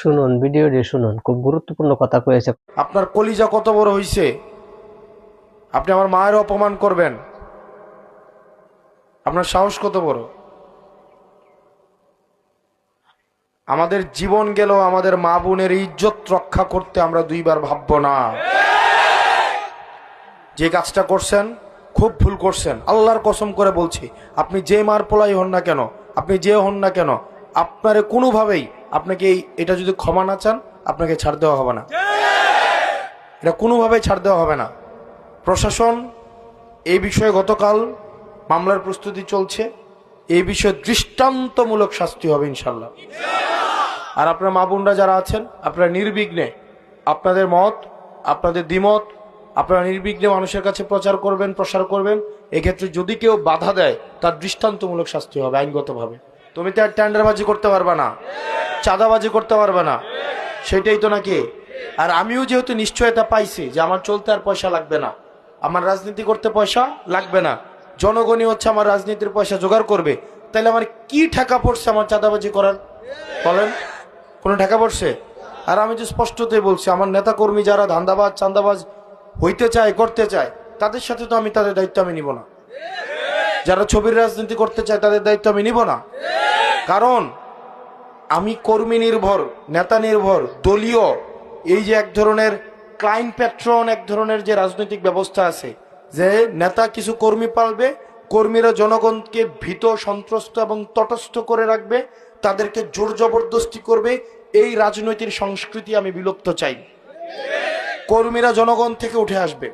শুনুন, ভিডিওটি শুনুন, খুব গুরুত্বপূর্ণ কথা কয়েছে। আপনার কলিজা কত বড় হইছে? আপনি আমার মায়ের অপমান করবেন? আপনার সাহস কত বড়? আমাদের জীবন গেল, আমাদের মা বোনের ইজ্জত রক্ষা করতে আমরা দুইবার ভাববো না। যে কাজটা করছেন খুব ভুল করছেন, আল্লাহর কসম করে বলছি। আপনি যে মার পোলাই হন না কেন, আপনি যে হন না কেন, আপনারে কোনোভাবেই আপনাকে এটা যদি ক্ষমা না চান, আপনাকে ছাড় দেওয়া হবে না। এটা কোনোভাবেই ছাড় দেওয়া হবে না। প্রশাসন এই বিষয়ে গতকাল মামলার প্রস্তুতি চলছে। এই বিষয়ে দৃষ্টান্তমূলক শাস্তি হবে ইনশাল্লাহ। আর আপনার মা বোনরা যারা আছেন, আপনারা নির্বিঘ্নে আপনাদের মত, আপনাদের দ্বিমত আপনারা নির্বিঘ্নে মানুষের কাছে প্রচার করবেন, প্রসার করবেন। এক্ষেত্রে যদি কেউ বাধা দেয়, তার দৃষ্টান্তমূলক শাস্তি হবে আইনগতভাবে। তুমি তো আর টেন্ডারবাজি করতে পারবে না, চাঁদাবাজি করতে পারবে না, সেটাই তো নাকি। আর আমিও যেহেতু নিশ্চয়তা পাইছি যে আমার চলতে আর পয়সা লাগবে না, আমার রাজনীতি করতে পয়সা লাগবে না, জনগণই হচ্ছে আমার রাজনীতির পয়সা জোগাড় করবে, তাহলে আমার কি ঠেকা পড়ছে আমার চাঁদাবাজি করার? বলেন, কোনো ঠেকা পড়ছে? আর আমি যে স্পষ্টতই বলছি, আমার নেতা কর্মী যারা ধান্দাবাজ চাঁদাবাজ হইতে চায়, করতে চায়, তাদের সাথে তো আমি তাদের দায়িত্ব আমি নিব না। যারা ছবির রাজনীতি করতে চায় তাদের দায়িত্ব আমি নিব না। কারণ আমি কর্মী নির্ভর, নেতা নির্ভর, দলীয়, এই যে এক ধরনের ক্লাইন্ট প্যাট্রন, এক ধরনের যে রাজনৈতিক ব্যবস্থা আছে, যে নেতা কিছু কর্মী পালবে, কর্মীরা জনগণকে ভীত, সন্ত্রস্ত এবং তটস্থ করে রাখবে, তাদেরকে জোর জবরদস্তি করবে, এই রাজনৈতিক সংস্কৃতি আমি বিলুপ্ত চাই। কর্মীরা জনগণ থেকে উঠে আসবে।